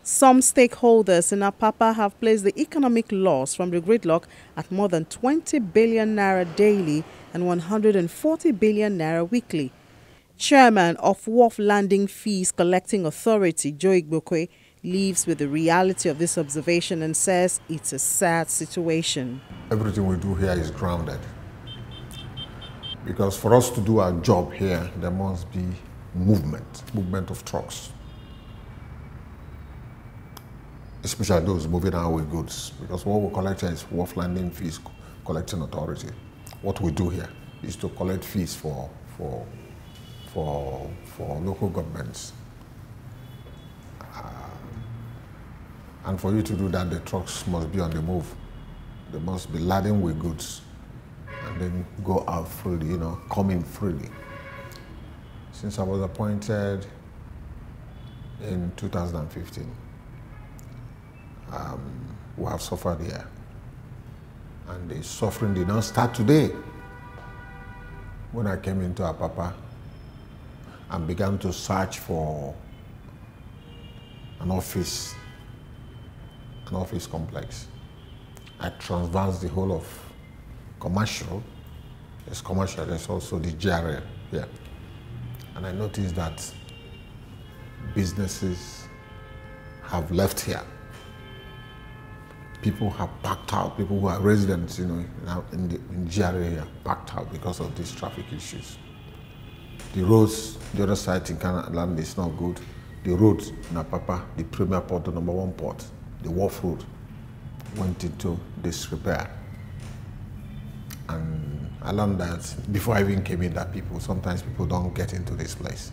Some stakeholders in Apapa have placed the economic loss from the gridlock at more than 20 billion naira daily and 140 billion naira weekly. Chairman of Wharf Landing Fees Collecting Authority, Joe Igbokwe, lives with the reality of this observation and says it's a sad situation. Everything we do here is grounded. Because for us to do our job here, there must be movement of trucks. Especially those moving our goods. Because what we collect here is Wharf Landing Fees Collecting Authority. What we do here is to collect fees for local governments. And for you to do that, the trucks must be on the move. They must be laden with goods and then go out freely, come in freely. Since I was appointed in 2015, we have suffered here. And the suffering did not start today. When I came into Apapa and began to search for an office complex, I transversed the whole of commercial. There's commercial, there's also the GRA here. And I noticed that businesses have left here. People have backed out. People who are residents, in GRA here, backed out because of these traffic issues. The roads, the other side in Canada land is not good. The roads in Apapa, the premier port, the #1 port, the wharf road, went into disrepair. And I learned that before I even came in, that sometimes people don't get into this place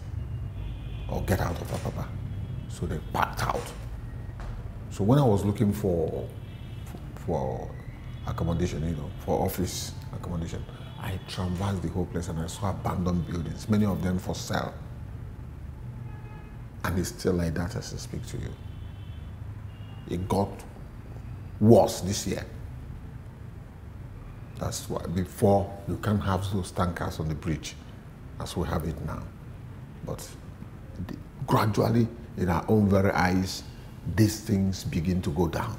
or get out of Apapa. So they backed out. So when I was looking for accommodation, for office accommodation, I traversed the whole place and I saw abandoned buildings, many of them for sale. And it's still like that as I speak to you. It got worse this year. That's why before you can't have those tankers on the bridge as we have it now. But gradually, in our own very eyes, these things begin to go down.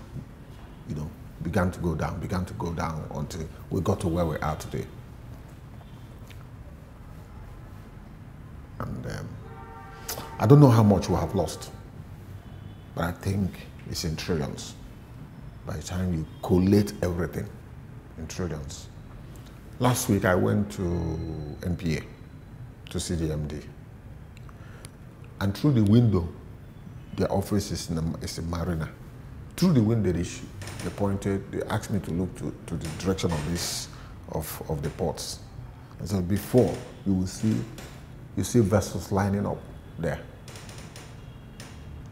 Began to go down until we got to where we are today. And I don't know how much we have lost, but I think it's in trillions. By the time you collate everything, in trillions. Last week I went to NPA to see the MD. And through the window, their office is in Marina. Through the window, they asked me to look to the direction of the ports. And so before, you see vessels lining up there.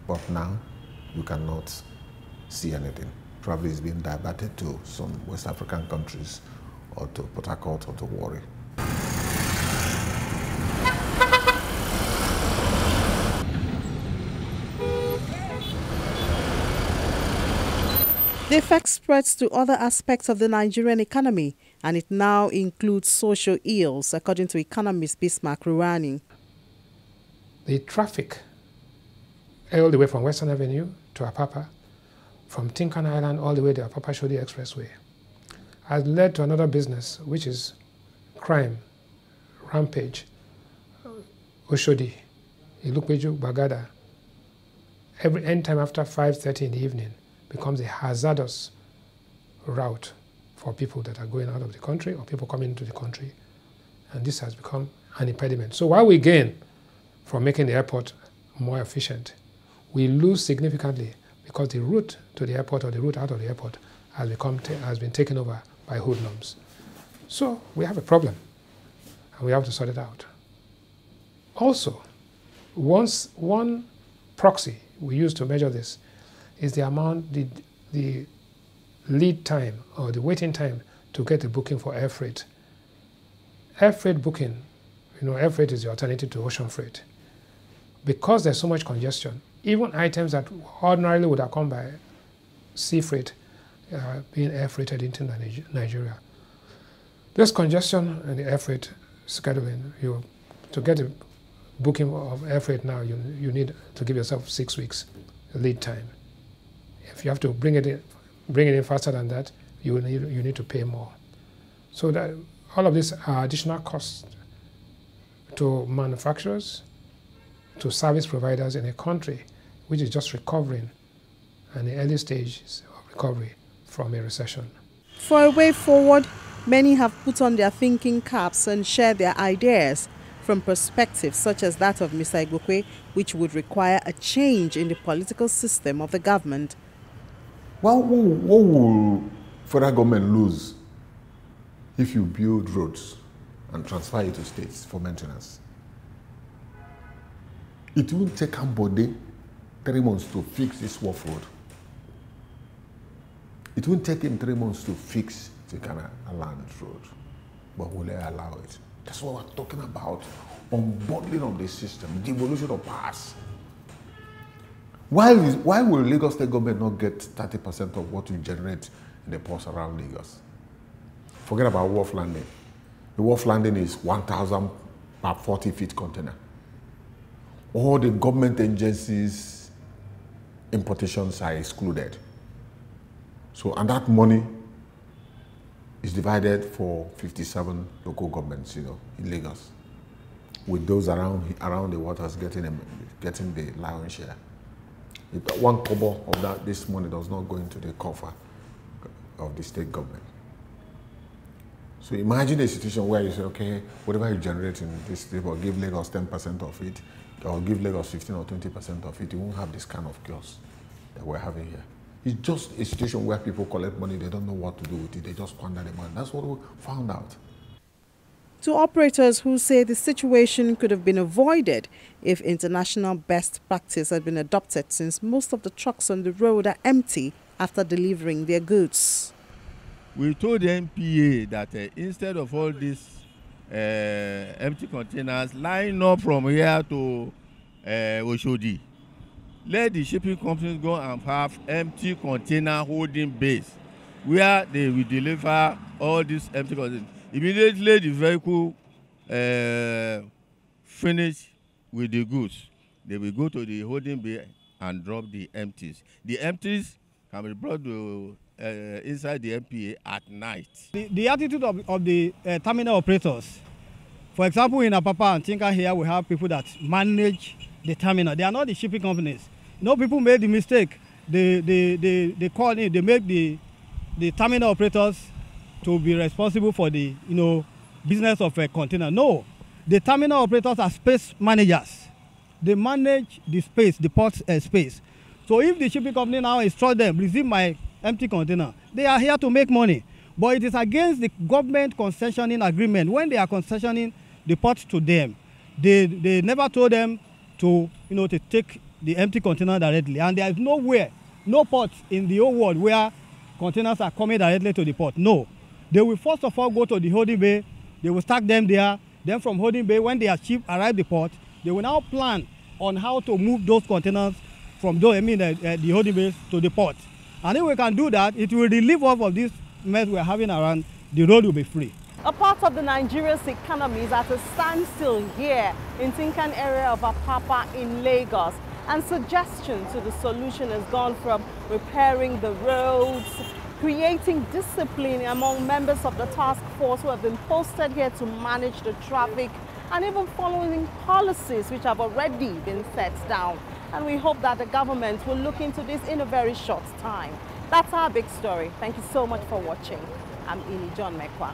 But now, you cannot see anything. Probably it's being diverted to some West African countries or to Port Harcourt or to Warri. The effect spreads to other aspects of the Nigerian economy, and it now includes social ills, according to economist Bismarck Ruwani. The traffic all the way from Western Avenue to Apapa, from Tinkan Island all the way to Apapa Shodi Expressway, has led to another business, which is crime, rampage, Oshodi, Ilupeju, Bagada. Any time after 5:30 in the evening becomes a hazardous route for people that are going out of the country or people coming into the country. And this has become an impediment. So while we gain from making the airport more efficient, we lose significantly because the route to the airport or the route out of the airport has been taken over by hoodlums. So we have a problem and we have to sort it out. Also, one proxy we use to measure this is the amount, the lead time or the waiting time to get a booking for air freight. Air freight booking, air freight is the alternative to ocean freight. Because there's so much congestion, even items that ordinarily would have come by sea freight are being air freighted into Nigeria. There's congestion in the air freight scheduling. To get a booking of air freight now, you need to give yourself 6 weeks. lead time. If you have to bring it in faster than that, you need to pay more. So that all of these are additional costs to manufacturers, to service providers in a country which is just recovering and the early stages of recovery from a recession. For a way forward, many have put on their thinking caps and shared their ideas from perspectives such as that of Mr. Igbokwe, which would require a change in the political system of the government. Well, what will federal government lose if you build roads and transfer it to states for maintenance? It won't take somebody 3 months to fix this wharf road. It won't take him 3 months to fix the Canal Land Road, but will they allow it? That's what we're talking about, unbundling of the system, devolution of powers. Why will Lagos State government not get 30% of what we generate in the ports around Lagos? Forget about wharf landing. The wharf landing is 1,000 per 40-feet container. All the government agencies' importations are excluded. So, and that money is divided for 57 local governments, in Lagos, with those around the waters getting the lion's share. One kobo of this money does not go into the coffer of the state government. So imagine a situation where you say, okay, whatever you generate in this state, or give Lagos 10% of it, or give Lagos 15 or 20% of it, you won't have this kind of chaos that we're having here. It's just a situation where people collect money, they don't know what to do with it, they just squander the money. That's what we found out. To operators who say the situation could have been avoided if international best practice had been adopted, since most of the trucks on the road are empty after delivering their goods. We told the NPA that instead of all these empty containers lying up from here to Oshodi, let the shipping companies go and have empty container holding base where they will deliver all these empty containers. Immediately the vehicle finish with the goods, they will go to the holding bay and drop the empties. The empties can be brought to inside the MPA at night. The attitude of the terminal operators, for example, in Apapa and Tinka here, we have people that manage the terminal. They are not the shipping companies. People made the mistake. They call in, they make the terminal operators to be responsible for the business of a container. No, the terminal operators are space managers. They manage the space, the port space. So if the shipping company now instructs them, receive my empty container, they are here to make money. But it is against the government concessioning agreement. When they are concessioning the port to them, they never told them to to take the empty container directly. And there is nowhere, no port in the whole world where containers are coming directly to the port. No. They will first of all go to the holding bay, they will stack them there, then from holding bay, when their ship arrive the port, they will now plan on how to move those containers from the holding bay to the port. And if we can do that, it will relieve us of this mess we're having around, the road will be free. A part of the Nigeria's economy is at a standstill here in Tinkan area of Apapa in Lagos. And suggestion to the solution has gone from repairing the roads, creating discipline among members of the task force who have been posted here to manage the traffic, and even following policies which have already been set down. And we hope that the government will look into this in a very short time. That's our big story. Thank you so much for watching. I'm Ini John Mekwa.